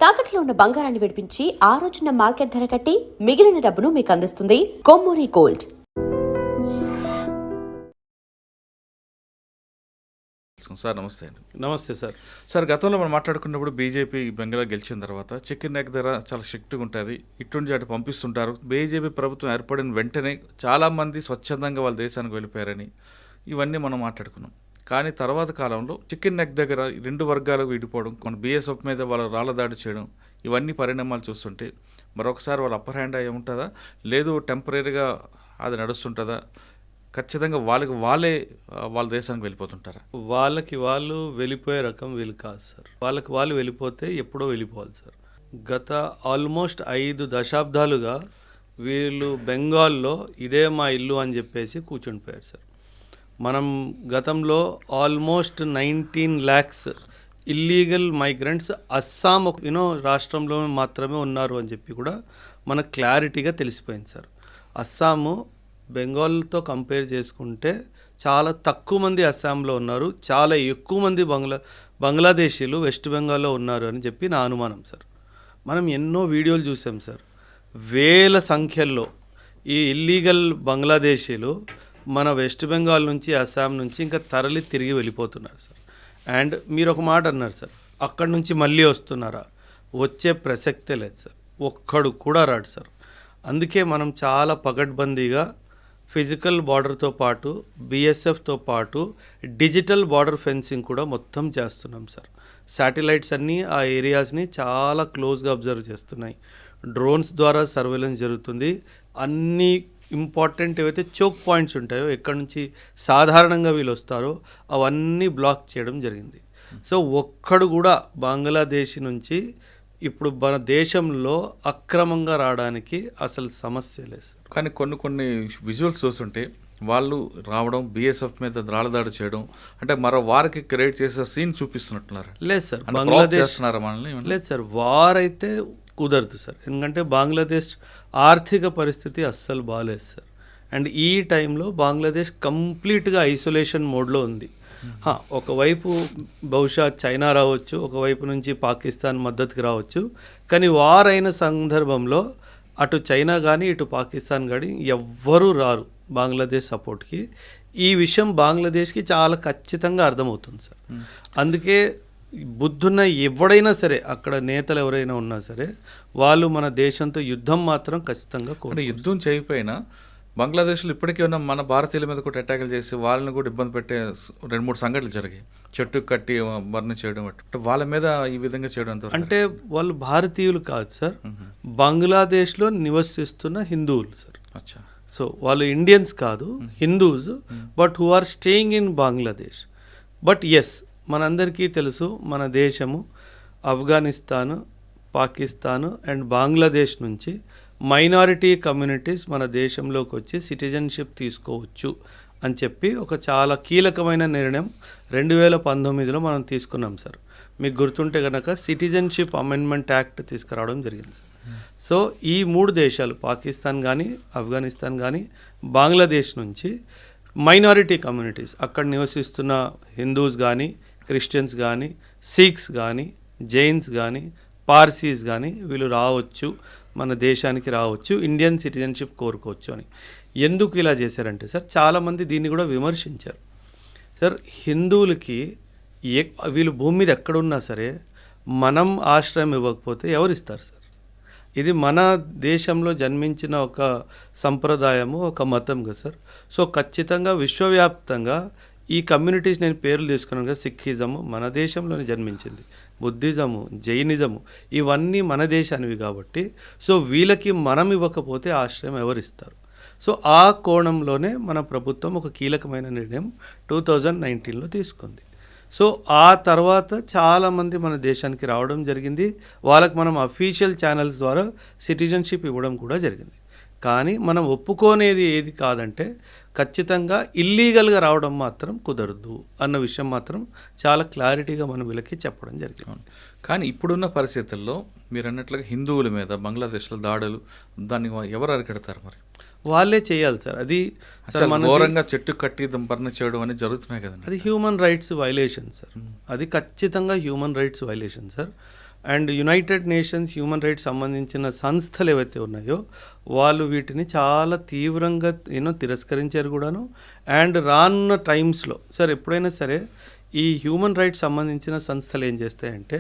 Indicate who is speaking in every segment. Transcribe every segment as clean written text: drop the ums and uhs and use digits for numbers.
Speaker 1: తాకట్లో ఉన్న బంగారాన్ని విడిపించి ఆ రోజున మార్కెట్ ధర కట్టి మిగిలిన డబ్బును మీకు అందిస్తుంది కొమ్మూరి గోల్డ్.
Speaker 2: సార్ నమస్తే అండి.
Speaker 3: నమస్తే సార్.
Speaker 2: సార్ గతంలో మనం మాట్లాడుకున్నప్పుడు బీజేపీ బెంగాల్ గెలిచిన తర్వాత చికెన్ నెక్ ధర చాలా స్ట్రిక్ట్గా ఉంటుంది, ఇటువంటి అటు పంపిస్తుంటారు. బీజేపీ ప్రభుత్వం ఏర్పడిన వెంటనే చాలామంది స్వచ్ఛందంగా వాళ్ళ దేశానికి వెళ్ళిపోయారని ఇవన్నీ మనం మాట్లాడుకున్నాం. కానీ తర్వాత కాలంలో చికెన్ నెక్ దగ్గర రెండు వర్గాలకు విడిపోవడం, మన బీఎస్ఎఫ్ మీద వాళ్ళ రాళ్ళ దాడి చేయడం, ఇవన్నీ పరిణామాలు చూస్తుంటే మరొకసారి వాళ్ళ అప్పర్ హ్యాండ్ అయి ఉంటుందా, లేదు టెంపరీగా అది నడుస్తుంటుందా, ఖచ్చితంగా వాళ్ళే వాళ్ళ దేశానికి వెళ్ళిపోతుంటారా?
Speaker 3: వాళ్ళకి వాళ్ళు వెళ్ళిపోయే రకం వీళ్ళు కాదు సార్. వాళ్ళకి వాళ్ళు వెళ్ళిపోతే ఎప్పుడో వెళ్ళిపోవాలి సార్. గత ఆల్మోస్ట్ 5 దశాబ్దాలుగా వీళ్ళు బెంగాల్లో ఇదే మా ఇల్లు అని చెప్పేసి కూర్చుండిపోయారు సార్. మనం గతంలో almost 19 lakhs illegal migrants Assam రాష్ట్రంలో మాత్రమే ఉన్నారు అని చెప్పి కూడా మనకు క్లారిటీగా తెలిసిపోయింది సార్. అస్సాము బెంగాల్తో కంపేర్ చేసుకుంటే చాలా తక్కువ మంది అస్సాంలో ఉన్నారు, చాలా ఎక్కువ మంది బంగ్లాదేశీలు వెస్ట్ బెంగాల్లో ఉన్నారు అని చెప్పి నా అనుమానం సార్. మనం ఎన్నో వీడియోలు చూసాం సార్. వేల సంఖ్యల్లో ఈ ఇల్లీగల్ బంగ్లాదేశీలు మన వెస్ట్ బెంగాల్ నుంచి అస్సాం నుంచి ఇంకా తరలి తిరిగి వెళ్ళిపోతున్నారు సార్. అండ్ మీరు ఒక మాట అన్నారు సార్, అక్కడి నుంచి మళ్ళీ వస్తున్నారా? వచ్చే ప్రసక్తే లేదు సార్, ఒక్కడు కూడా రాడు సార్. అందుకే మనం చాలా పకడ్బందీగా ఫిజికల్ బార్డర్తో పాటు బీఎస్ఎఫ్తో పాటు డిజిటల్ బార్డర్ ఫెన్సింగ్ కూడా మొత్తం చేస్తున్నాం సార్. శాటిలైట్స్ అన్నీ ఆ ఏరియాస్ని చాలా క్లోజ్గా అబ్జర్వ్ చేస్తున్నాయి. డ్రోన్స్ ద్వారా సర్వేలెన్స్ జరుగుతుంది. అన్ని ఇంపార్టెంట్ ఏవైతే చోక్ పాయింట్స్ ఉంటాయో, ఎక్కడి నుంచి సాధారణంగా వీళ్ళు వస్తారో అవన్నీ బ్లాక్ చేయడం జరిగింది. సో ఒక్కడు కూడా బంగ్లాదేశ్ నుంచి ఇప్పుడు మన దేశంలో అక్రమంగా రావడానికి అసలు సమస్య లేదు సార్.
Speaker 2: కానీ కొన్ని విజువల్స్ చూస్తుంటే వాళ్ళు రావడం, బీఎస్ఎఫ్ మీద రాళ్ళదాడి చేయడం, అంటే మరో వారికి క్రియేట్ చేసే సీన్ చూపిస్తున్నట్టున్నారు.
Speaker 3: లేదు సార్,
Speaker 2: బంగ్లాదేశ్ మనల్ని
Speaker 3: లేదు సార్, వారైతే కుదరదు సార్. ఎందుకంటే బంగ్లాదేశ్ ఆర్థిక పరిస్థితి అస్సలు బాగాలేదు సార్. అండ్ ఈ టైంలో బంగ్లాదేశ్ కంప్లీట్గా ఐసోలేషన్ మోడ్లో ఉంది. ఒకవైపు బహుశా చైనా రావచ్చు, ఒకవైపు నుంచి పాకిస్తాన్ మద్దతుకి రావచ్చు. కానీ వార్ అయిన సందర్భంలో అటు చైనా కానీ ఇటు పాకిస్తాన్ కానీ ఎవ్వరూ రారు బంగ్లాదేశ్ సపోర్ట్కి. ఈ విషయం బంగ్లాదేశ్కి చాలా ఖచ్చితంగా అర్థమవుతుంది సార్. అందుకే బుద్ధున్న ఎవడైనా సరే, అక్కడ నేతలు ఎవరైనా ఉన్నా సరే, వాళ్ళు మన దేశంతో యుద్ధం మాత్రం ఖచ్చితంగా
Speaker 2: యుద్ధం చేయకపోయినా బంగ్లాదేశ్లో ఇప్పటికీ ఉన్న మన భారతీయుల మీద కూడా అటాకులు చేసి వాళ్ళని కూడా ఇబ్బంది పెట్టే 2-3 సంఘటనలు జరిగాయి. చెట్టు కట్టి బర్న్ చేయడం, వాళ్ళ మీద ఈ విధంగా చేయడం
Speaker 3: అంటే వాళ్ళు భారతీయులు కాదు సార్, బంగ్లాదేశ్లో నివసిస్తున్న హిందువులు సార్. సో వాళ్ళు ఇండియన్స్ కాదు, Hindus, but who are staying in Bangladesh. But yes, మనందరికీ తెలుసు మన దేశము ఆఫ్ఘనిస్తాను, పాకిస్తాను అండ్ బంగ్లాదేశ్ నుంచి మైనారిటీ కమ్యూనిటీస్ మన దేశంలోకి వచ్చి సిటిజన్షిప్ తీసుకోవచ్చు అని చెప్పి ఒక చాలా కీలకమైన నిర్ణయం 2019లో మనం తీసుకున్నాం సార్. మీకు గుర్తుంటే కనుక సిటిజన్షిప్ అమెండ్మెంట్ యాక్ట్ తీసుకురావడం జరిగింది సార్. సో ఈ 3 దేశాలు, పాకిస్తాన్ కానీ ఆఫ్ఘనిస్తాన్ కానీ బంగ్లాదేశ్ నుంచి మైనారిటీ కమ్యూనిటీస్, అక్కడ నివసిస్తున్న హిందూస్ కానీ, క్రిస్టియన్స్ కానీ, సిఖ్స్ కానీ, జైన్స్ కానీ, పార్సీస్ కానీ వీళ్ళు రావచ్చు, మన దేశానికి రావచ్చు, ఇండియన్ సిటిజన్షిప్ కోరుకోవచ్చు అని. ఎందుకు ఇలా చేశారంటే సార్, చాలామంది దీన్ని కూడా విమర్శించారు సార్. హిందువులకి వీళ్ళు భూమి మీద ఎక్కడున్నా సరే మనం ఆశ్రయం ఇవ్వకపోతే ఎవరు ఇస్తారు సార్? ఇది మన దేశంలో జన్మించిన ఒక సంప్రదాయము, ఒక మతం కదా సార్. సో ఖచ్చితంగా విశ్వవ్యాప్తంగా ఈ కమ్యూనిటీస్, నేను పేర్లు తీసుకున్నాను కదా, సిక్కిజము మన దేశంలోనే జన్మించింది, బుద్ధిజము, జైనిజము ఇవన్నీ మన దేశానివి కాబట్టి సో వీళ్ళకి మనం ఇవ్వకపోతే ఆశ్రయం ఎవరిస్తారు? సో ఆ కోణంలోనే మన ప్రభుత్వం ఒక కీలకమైన నిర్ణయం 2019లో తీసుకుంది. సో ఆ తర్వాత చాలామంది మన దేశానికి రావడం జరిగింది. వాళ్ళకి మనం అఫీషియల్ ఛానల్స్ ద్వారా సిటిజన్షిప్ ఇవ్వడం కూడా జరిగింది. కానీ మనం ఒప్పుకోనేది ఏది కాదంటే ఖచ్చితంగా ఇల్లీగల్గా రావడం మాత్రం కుదరదు అన్న విషయం మాత్రం చాలా క్లారిటీగా మనం వీళ్ళకి చెప్పడం జరిగింది.
Speaker 2: కానీ ఇప్పుడున్న పరిస్థితుల్లో మీరు అన్నట్లుగా హిందువుల మీద బంగ్లాదేశ్లో దాడులు, దాన్ని ఎవరు అరికెడతారు? మరి
Speaker 3: వాళ్ళే చేయాలి సార్. అది
Speaker 2: ఘోరంగా చెట్టు కట్టి దంపర్ణ చేయడం అనేది జరుగుతున్నాయి కదండి.
Speaker 3: అది హ్యూమన్ రైట్స్ వైలేషన్ సార్. అది ఖచ్చితంగా human rights violation sir. And United nations human rights సంబంధించిన సంస్థలు ఏవైతే ఉన్నాయో వాళ్ళు వీటిని చాలా తీవ్రంగా తిరస్కరించారు కూడాను. అండ్ రానున్న టైమ్స్లో సార్ ఎప్పుడైనా సరే ఈ హ్యూమన్ రైట్స్ సంబంధించిన సంస్థలు ఏం చేస్తాయంటే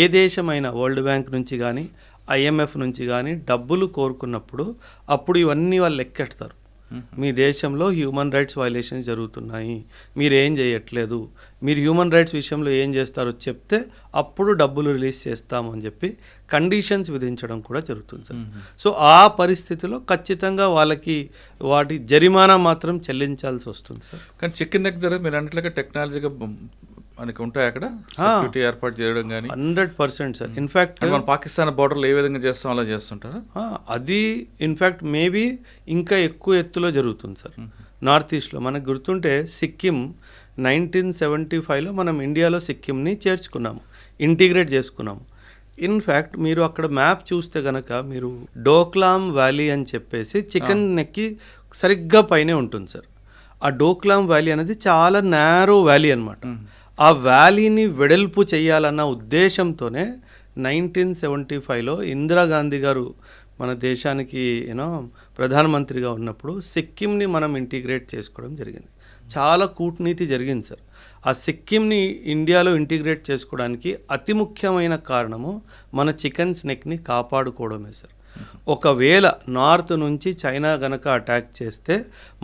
Speaker 3: ఏ దేశమైనా వరల్డ్ బ్యాంక్ నుంచి కానీ IMF నుంచి కానీ డబ్బులు కోరుకున్నప్పుడు అప్పుడు ఇవన్నీ వాళ్ళు లెక్కెడతారు. మీ దేశంలో హ్యూమన్ రైట్స్ వైలేషన్స్ జరుగుతున్నాయి, మీరు ఏం చేయట్లేదు, మీరు హ్యూమన్ రైట్స్ విషయంలో ఏం చేస్తారో చెప్తే అప్పుడు డబ్బులు రిలీజ్ చేస్తామని చెప్పి కండిషన్స్ విధించడం కూడా జరుగుతుంది సార్. సో ఆ పరిస్థితిలో ఖచ్చితంగా వాళ్ళకి వాటి జరిమానా మాత్రం చెల్లించాల్సి వస్తుంది సార్.
Speaker 2: కానీ చికెన్ నెక్ దగ్గర మీరు అన్నట్లుగా టెక్నాలజీగా మనకి ఉంటాయి అక్కడ సెక్యూరిటీ ఏర్పాటు చేయడం కానీ
Speaker 3: 100% సార్. ఇన్ఫ్యాక్ట్
Speaker 2: మన పాకిస్తాన్ బార్డర్లో ఏ విధంగా చేస్తాం అలా చేస్తుంటారా?
Speaker 3: అది ఇన్ఫ్యాక్ట్ మేబీ ఇంకా ఎక్కువ ఎత్తులో జరుగుతుంది సార్. నార్త్ ఈస్ట్లో మనకు గుర్తుంటే సిక్కిం 1975లో మనం ఇండియాలో సిక్కింని చేర్చుకున్నాము, ఇంటిగ్రేట్ చేసుకున్నాము. ఇన్ఫ్యాక్ట్ మీరు అక్కడ మ్యాప్ చూస్తే కనుక మీరు డోక్లాం వ్యాలీ అని చెప్పేసి చికెన్ నెక్కి సరిగ్గా పైనే ఉంటుంది సార్. ఆ డోక్లాం వ్యాలీ అనేది చాలా నేరో వ్యాలీ అనమాట. ఆ వ్యాలీని వెడల్పు చేయాలన్న ఉద్దేశంతోనే 1975లో ఇందిరాగాంధీ గారు మన దేశానికి ప్రధానమంత్రిగా ఉన్నప్పుడు సిక్కింని మనం ఇంటిగ్రేట్ చేసుకోవడం జరిగింది. చాలా కూటనీతి జరిగింది సార్. ఆ సిక్కింని ఇండియాలో ఇంటిగ్రేట్ చేసుకోవడానికి అతి ముఖ్యమైన కారణము మన చికెన్ స్నెక్ని కాపాడుకోవడమే సార్. ఒకవేళ నార్త్ నుంచి చైనా గనక అటాక్ చేస్తే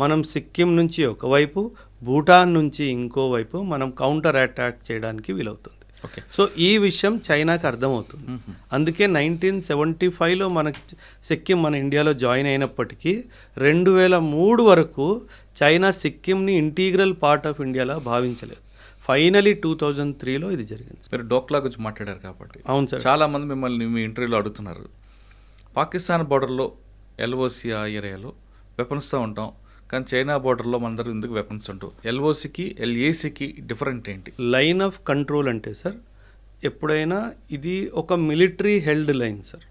Speaker 3: మనం సిక్కిం నుంచి ఒకవైపు, భూటాన్ నుంచి ఇంకోవైపు మనం కౌంటర్ అటాక్ చేయడానికి వీలవుతుంది. సో ఈ విషయం చైనాకి అర్థమవుతుంది. అందుకే 1975లో మనకి సిక్కిం మన ఇండియాలో జాయిన్ అయినప్పటికీ 2003 వరకు చైనా సిక్కింని ఇంటీగ్రల్ పార్ట్ ఆఫ్ ఇండియాలో భావించలేదు. ఫైనలీ 2003లో ఇది జరిగింది.
Speaker 2: మీరు డోక్లా గురించి మాట్లాడారు కాబట్టి
Speaker 3: అవును సార్,
Speaker 2: చాలా మంది మిమ్మల్ని మీ ఇంటర్వ్యూలో అడుగుతున్నారు. పాకిస్తాన్ బార్డర్లో LOC ఆ ఏరియాలో వెపన్స్తో ఉంటాం, కానీ చైనా బార్డర్లో మనందరూ ఎందుకు వెపన్స్ ఉంటాం? LOCకి LACకి డిఫరెంట్ ఏంటి?
Speaker 3: లైన్ ఆఫ్ కంట్రోల్ అంటే సార్ ఎప్పుడైనా ఇది ఒక military held line sir.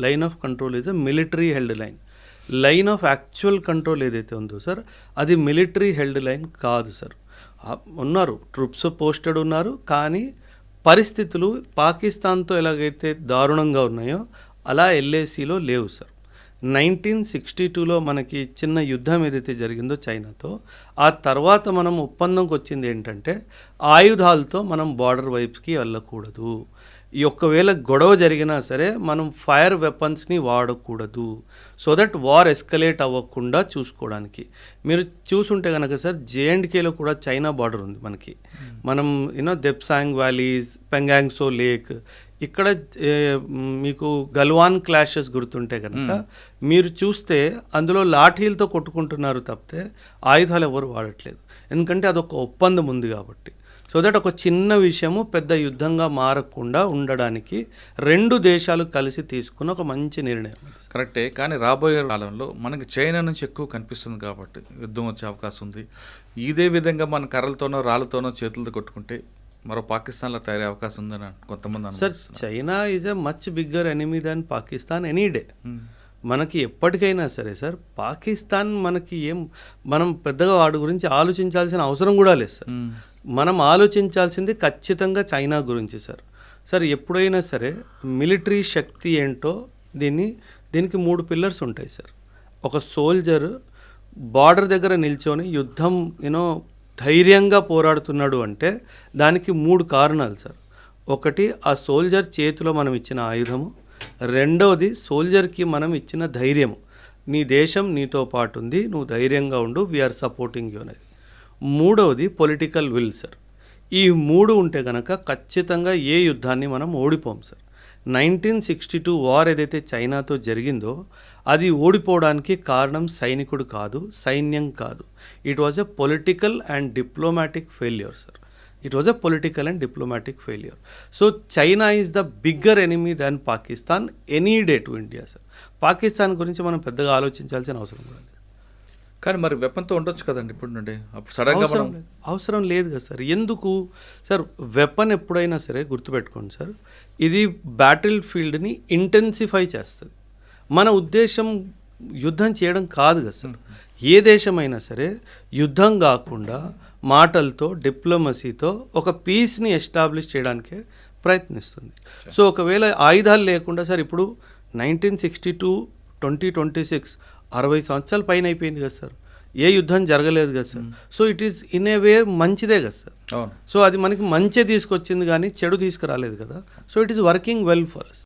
Speaker 3: Line of control is a military held line. Line of actual control ఏదైతే ఉందో సార్ అది మిలిటరీ హెల్డ్ లైన్ కాదు సార్. ఉన్నారు ట్రూప్స్ పోస్టెడ్ ఉన్నారు, కానీ పరిస్థితులు పాకిస్తాన్తో ఎలాగైతే దారుణంగా ఉన్నాయో అలా LACలో లేవు సార్. 1962లో మనకి చిన్న యుద్ధం ఏదైతే జరిగిందో చైనాతో, ఆ తర్వాత మనం ఒప్పందంకి వచ్చింది ఏంటంటే ఆయుధాలతో మనం బార్డర్ వైపుకి వెళ్ళకూడదు, ఒకవేళ గొడవ జరిగినా సరే మనం ఫైర్ వెపన్స్ని వాడకూడదు, సో దట్ వార్ ఎస్కలేట్ అవ్వకుండా చూసుకోవడానికి. మీరు చూసుంటే కనుక సార్ JNKలో కూడా చైనా బార్డర్ ఉంది మనకి. మనం దెప్సాంగ్ వ్యాలీస్, పెంగాంగ్సో లేక్, ఇక్కడ మీకు గల్వాన్ క్లాషెస్ గుర్తుంటే కనుక మీరు చూస్తే అందులో లాఠీలతో కొట్టుకుంటున్నారు తప్పితే ఆయుధాలు ఎవరు వాడట్లేదు, ఎందుకంటే అదొక ఒప్పందం ఉంది కాబట్టి. సో దట్ ఒక చిన్న విషయము పెద్ద యుద్ధంగా మారకుండా ఉండడానికి రెండు దేశాలు కలిసి తీసుకున్న ఒక మంచి నిర్ణయం.
Speaker 2: కరెక్టే, కానీ రాబోయే కాలంలో మనకి చైనా నుంచి ఎక్కువ కనిపిస్తుంది కాబట్టి యుద్ధం వచ్చే అవకాశం ఉంది. ఇదే విధంగా మన కర్రలతోనో రాళ్ళతోనో చేతులతో కొట్టుకుంటే మరో పాకిస్తాన్లో తయారయ్యే అవకాశం ఉందని కొంతమంది
Speaker 3: sir. China is a much bigger enemy than Pakistan any day. మనకి ఎప్పటికైనా సరే సార్ పాకిస్తాన్ మనకి మనం పెద్దగా వాడి గురించి ఆలోచించాల్సిన అవసరం కూడా లేదు సార్. మనం ఆలోచించాల్సింది ఖచ్చితంగా చైనా గురించి సార్. సార్ ఎప్పుడైనా సరే మిలిటరీ శక్తి ఏంటో దీనికి 3 పిల్లర్స్ ఉంటాయి సార్. ఒక సోల్జర్ బార్డర్ దగ్గర నిల్చొని యుద్ధం ధైర్యంగా పోరాడుతున్నాడు అంటే దానికి 3 కారణాలు సార్. ఒకటి, ఆ సోల్జర్ చేతిలో మనం ఇచ్చిన ఆయుధము. రెండవది, సోల్జర్కి మనం ఇచ్చిన ధైర్యము, నీ దేశం నీతో పాటు ఉంది, నువ్వు ధైర్యంగా ఉండు, వీఆర్ సపోర్టింగ్ యూ అనేది. మూడవది పొలిటికల్ విల్ సార్. ఈ 3 ఉంటే కనుక ఖచ్చితంగా ఏ యుద్ధాన్ని మనం ఓడిపోం సార్. 1962 వార్ ఏదైతే చైనాతో జరిగిందో అది ఓడిపోవడానికి కారణం సైనికుడు కాదు, సైన్యం కాదు. It was a political and diplomatic failure sir. It was a political and diplomatic failure. So China is the bigger enemy than Pakistan any day to India sir. Pakistan గురించి మనం పెద్దగా ఆలోచించాల్సిన అవసరం కూడా లేదు.
Speaker 2: కానీ మరి వెపన్తో ఉండొచ్చు కదండి ఇప్పుడు నుండి, అప్పుడు సడన్గా
Speaker 3: అవసరం లేదు కదా సార్. ఎందుకు సార్? వెపన్ ఎప్పుడైనా సరే గుర్తుపెట్టుకోండి సార్, ఇది బ్యాటిల్ ఫీల్డ్ని ఇంటెన్సిఫై చేస్తుంది. మన ఉద్దేశం యుద్ధం చేయడం కాదు కదా సార్. ఏ దేశమైనా సరే యుద్ధం కాకుండా మాటలతో, డిప్లొమసీతో ఒక పీస్ని ఎస్టాబ్లిష్ చేయడానికే ప్రయత్నిస్తుంది. సో ఒకవేళ ఆయుధాలు లేకుండా సార్ ఇప్పుడు 1962 2026 60 సంవత్సరాల పైన అయిపోయింది కదా సార్, ఏ యుద్ధం జరగలేదు కదా sir. So it is in a way మంచిదే కదా సార్.
Speaker 2: అవును.
Speaker 3: సో అది మనకి మంచి తీసుకొచ్చింది కానీ చెడు తీసుకురాలేదు కదా. So it is working well for us.